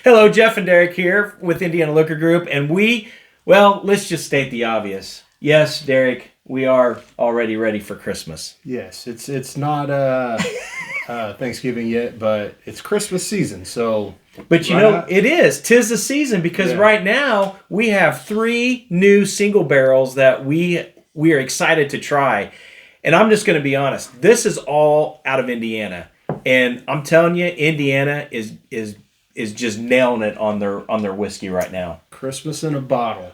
Hello, Jeff and Derek here with Indiana Liquor Group, and let's just state the obvious. Yes, Derek, we are already ready for Christmas. Yes, it's not Thanksgiving yet, but it's Christmas season, so. But it is. 'Tis the season because right now we have 3 new single barrels that we are excited to try. And I'm just going to be honest. This is all out of Indiana. And I'm telling you, Indiana is just nailing it on their whiskey right now. Christmas in a bottle.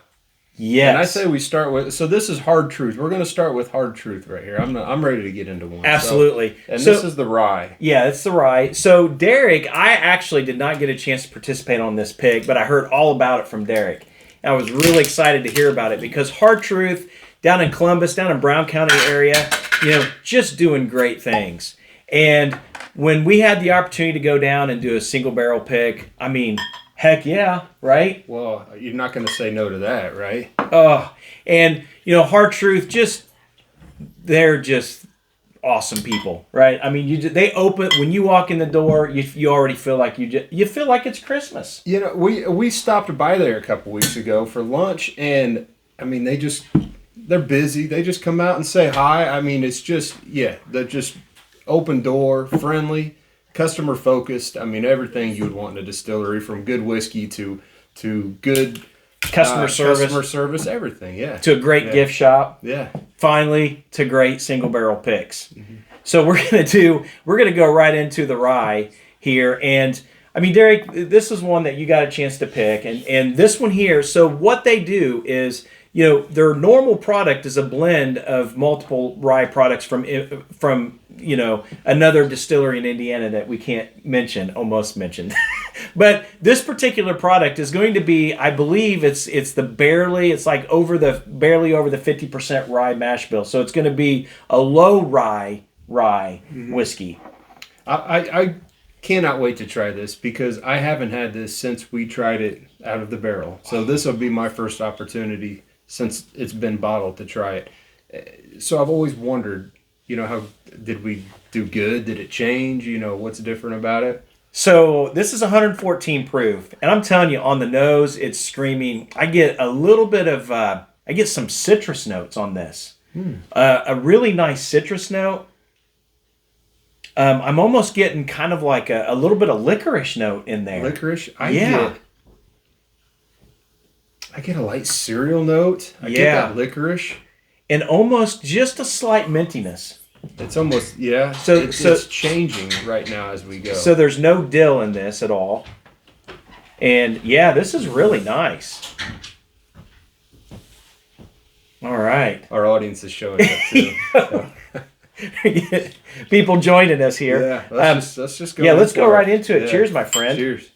Yes. And I say we start with. So this is Hard Truth. We're going to start with Hard Truth right here. I'm ready to get into one. Absolutely. So this is the rye. Yeah, it's the rye. So Derek, I actually did not get a chance to participate on this pig, but I heard all about it from Derek. And I was really excited to hear about it because Hard Truth down in Columbus, down in Brown County area, just doing great things. And when we had the opportunity to go down and do a single barrel pick, I mean, heck yeah, right? Well, you're not going to say no to that, right? And Hard Truth, they're just awesome people, right? I mean, they open when you walk in the door, you already feel like you feel like it's Christmas. We stopped by there a couple weeks ago for lunch, and I mean they're busy. They just come out and say hi. I mean, they're just open door, friendly, customer focused. I mean, everything you would want in a distillery, from good whiskey to good customer service, everything. Yeah, to a great gift shop. Yeah, finally to great single barrel picks. Mm-hmm. So we're gonna go right into the rye here, and I mean, Derek, this is one that you got a chance to pick, and this one here. So what they do is, their normal product is a blend of multiple rye products from another distillery in Indiana that we can't almost mention. But this particular product is going to be, I believe it's barely over the 50% rye mash bill. So it's going to be a low rye whiskey. I cannot wait to try this because I haven't had this since we tried it out of the barrel. So this will be my first opportunity since it's been bottled to try it. So I've always wondered, how did we do good? Did it change? What's different about it? So this is 114 proof, and I'm telling you, on the nose, it's screaming. I get a little bit of, I get some citrus notes on this. A really nice citrus note. I'm almost getting kind of like a little bit of licorice note in there. Licorice? I get a light cereal note. I get that licorice. And almost just a slight mintiness. It's almost, it's changing right now as we go. So there's no dill in this at all. And this is really nice. All right. Our audience is showing up too. People joining us here. Yeah, let's just go. Yeah, let's go right into it. Yeah. Cheers, my friend. Cheers.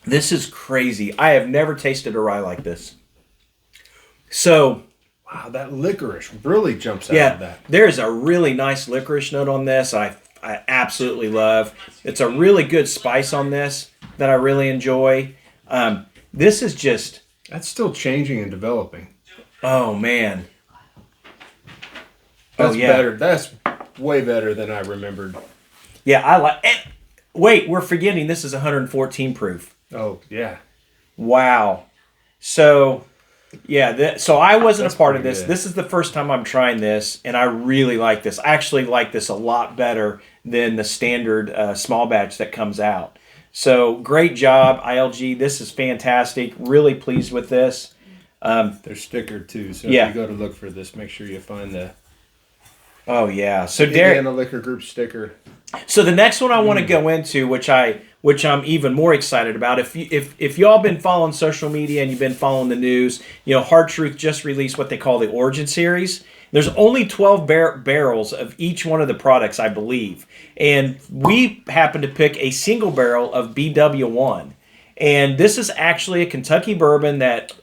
This is crazy. I have never tasted a rye like this. So, wow, that licorice really jumps out of that. There's a really nice licorice note on this. I absolutely love. It's a really good spice on this that I really enjoy. This is just... That's still changing and developing. Oh, man. That's better. That's way better than I remembered. Yeah, I like... Wait, we're forgetting this is 114 proof. Oh, yeah. Wow. So, so I wasn't a part of this. Good. This is the first time I'm trying this, and I really like this. I actually like this a lot better than the standard small batch that comes out. So, great job, ILG. This is fantastic. Really pleased with this. They're stickered, too. So if you go to look for this, make sure you find the... Oh, yeah. So, Indiana Liquor Group sticker. So the next one I want to go into, which I'm even more excited about. If y'all been following social media and you've been following the news, Hard Truth just released what they call the Origin Series. There's only 12 barrels of each one of the products, I believe, and we happen to pick a single barrel of BW1, and this is actually a Kentucky bourbon that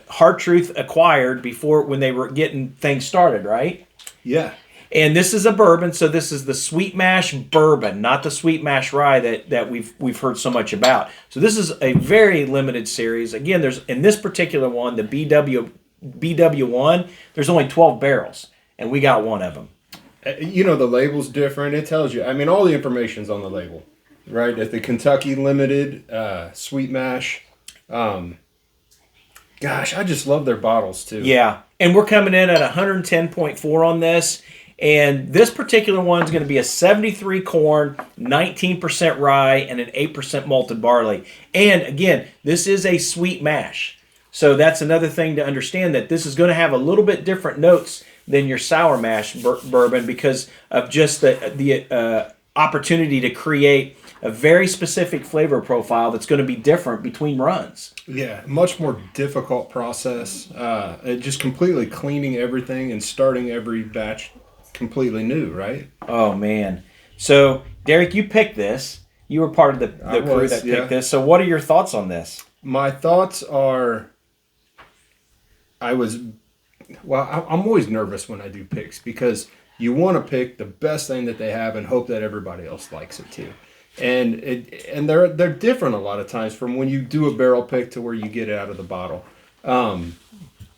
Hard Truth acquired when they were getting things started, right? Yeah. And this is a bourbon, so this is the Sweet Mash bourbon, not the Sweet Mash rye that we've heard so much about. So this is a very limited series. Again, there's in this particular one, the BW1, there's only 12 barrels, and we got one of them. You know, the label's different. It tells you. I mean, all the information's on the label, right? At the Kentucky Limited Sweet Mash. Gosh, I just love their bottles too. Yeah, and we're coming in at 110.4 on this. And this particular one is going to be a 73 corn, 19% rye, and an 8% malted barley. And again, this is a sweet mash. So that's another thing to understand, that this is going to have a little bit different notes than your sour mash bourbon because of just the opportunity to create a very specific flavor profile that's going to be different between runs. Yeah, much more difficult process. Just completely cleaning everything and starting every batch completely new, right? Oh, man. So, Derek, you picked this. You were part of the crew that picked this. So what are your thoughts on this? My thoughts are, I'm always nervous when I do picks because you want to pick the best thing that they have and hope that everybody else likes it too. And they're different a lot of times from when you do a barrel pick to where you get it out of the bottle.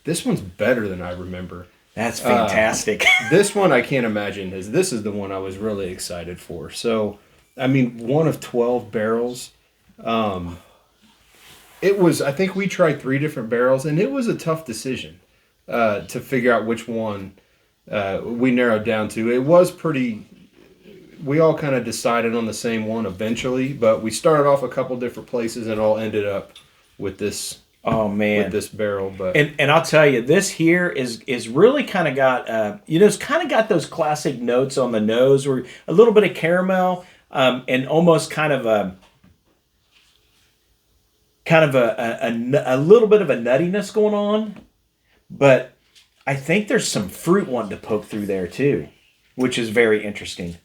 This one's better than I remember. That's fantastic. This one I can't imagine. This is the one I was really excited for. So, I mean, one of 12 barrels. It was, I think we tried 3 different barrels, and it was a tough decision to figure out which one we narrowed down to. It was pretty, we all kind of decided on the same one eventually, but we started off a couple different places and all ended up with this. Oh man, with this barrel, but and I'll tell you, this here is really kind of got it's kind of got those classic notes on the nose, or a little bit of caramel, and almost kind of a little bit of a nuttiness going on, but I think there's some fruit wanting to poke through there too, which is very interesting.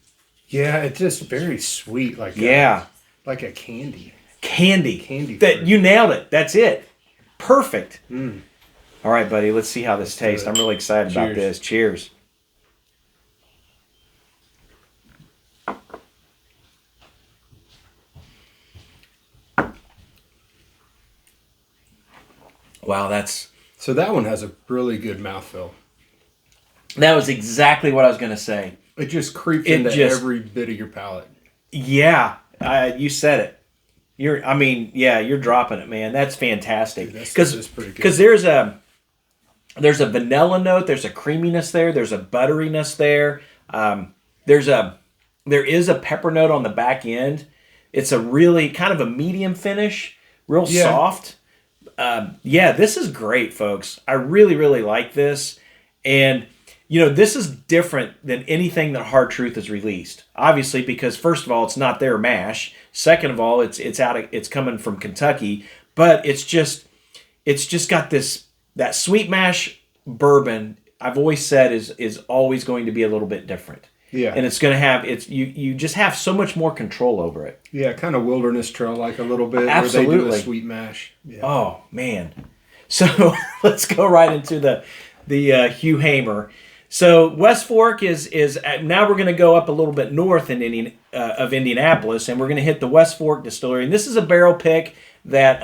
Yeah, it's just very sweet, like like a candy that fruit. You nailed it. That's it. Perfect. All right, buddy. Let's see how this tastes. I'm really excited about this. Cheers. Wow, so that one has a really good mouthfeel. That was exactly what I was going to say. It just creeps into every bit of your palate. Yeah, you said it. You're dropping it, man. That's fantastic. That's pretty good. Because there's a vanilla note, there's a creaminess there, there's a butteriness there. There is a pepper note on the back end. It's a really kind of a medium finish, real soft. This is great, folks. I really, really like this. And, this is different than anything that Hard Truth has released. Obviously, because first of all, it's not their mash. Second of all, it's coming from Kentucky. But it's just got that sweet mash bourbon. I've always said is always going to be a little bit different. Yeah. And it's going to have you just have so much more control over it. Yeah, kind of Wilderness Trail like a little bit. Absolutely. Where they do a sweet mash. Yeah. Oh man. So let's go right into the Hugh Hamer. So West Fork is now we're going to go up a little bit north in Indianapolis, and we're going to hit the West Fork Distillery. And this is a barrel pick that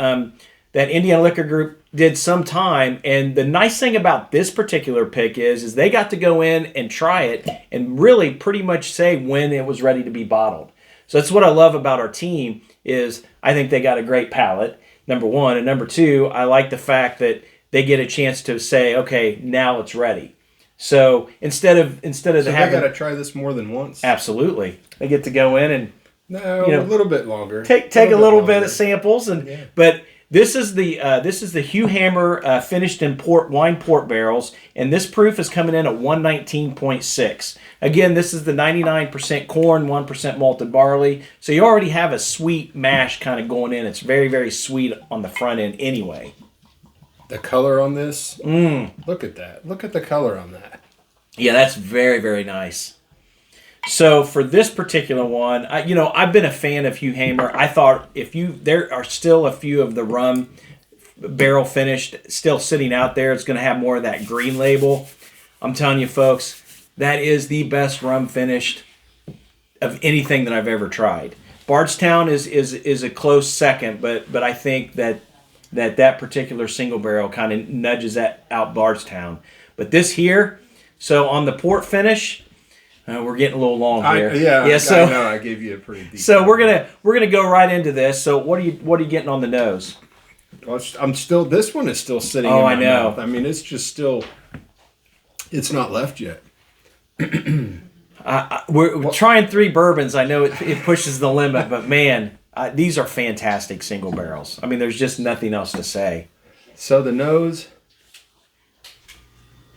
Indiana Liquor Group did some time. And the nice thing about this particular pick is they got to go in and try it and really pretty much say when it was ready to be bottled. So that's what I love about our team is I think they got a great palate, number one. And number two, I like the fact that they get a chance to say, okay, now it's ready. So instead of having, they got to try this more than once. Absolutely, they get to go in and a little bit longer. Take a little bit of samples, but this is the Hugh Hamer finished in wine port barrels, and this proof is coming in at 119.6. Again, this is the 99% corn, 1% malted barley. So you already have a sweet mash kind of going in. It's very, very sweet on the front end anyway. The color on this, look at that. Look at the color on that. Yeah, that's very, very nice. So for this particular one, I've been a fan of Hugh Hamer. I thought there are still a few of the rum barrel finished still sitting out there. It's going to have more of that green label. I'm telling you, folks, that is the best rum finished of anything that I've ever tried. Bardstown is a close second, but I think that that particular single barrel kind of nudges that out Bardstown. But this here, so on the port finish, we're getting a little long here. I know I gave you a pretty deep. So we're gonna go right into this. So what are you getting on the nose? Well, this one is still sitting in Oh, my I know. mouth. I mean, it's just still, it's not left yet. We're trying 3 bourbons. I know it pushes the limit, but man, these are fantastic single barrels. I mean, there's just nothing else to say. So the nose.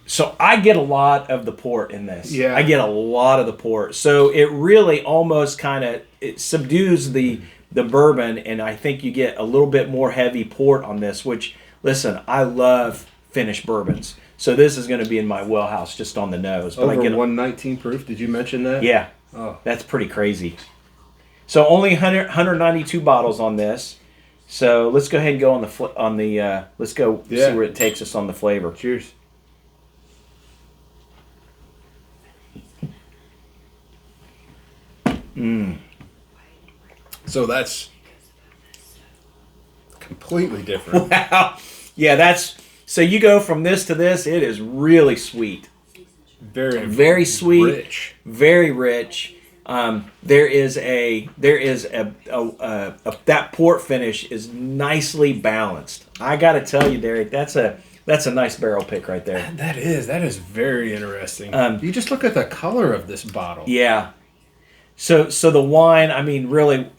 So I get a lot of the port in this. Yeah. I get a lot of the port. So it really almost kind of subdues the bourbon, and I think you get a little bit more heavy port on this, which, listen, I love finished bourbons. So this is going to be in my wellhouse just on the nose. But Over I get 119 proof. Did you mention that? Yeah. Oh. That's pretty crazy. So only 192 bottles on this. So let's go ahead and go let's go see where it takes us on the flavor. Cheers. So that's completely different. Wow. Yeah, so you go from this to this, it is really sweet. Very sweet, rich. Very rich. There is that port finish is nicely balanced. I got to tell you, Derek, that's a nice barrel pick right there. That is very interesting. You just look at the color of this bottle. Yeah. So the wine, I mean, really,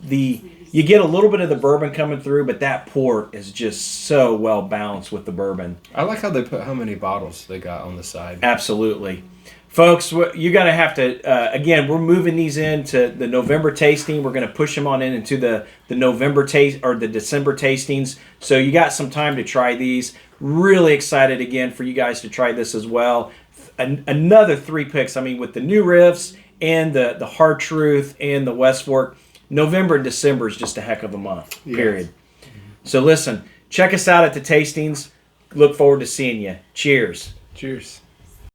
you get a little bit of the bourbon coming through, but that port is just so well balanced with the bourbon. I like how they put how many bottles they got on the side. Absolutely. Folks, you got to have to, again, we're moving these into the November tasting. We're going to push them on into the November taste or the December tastings. So you got some time to try these. Really excited again for you guys to try this as well. Another 3 picks, I mean, with the new riffs and the Hard Truth and the West Fork, November and December is just a heck of a month, period. Yes. So listen, check us out at the tastings. Look forward to seeing you. Cheers. Cheers.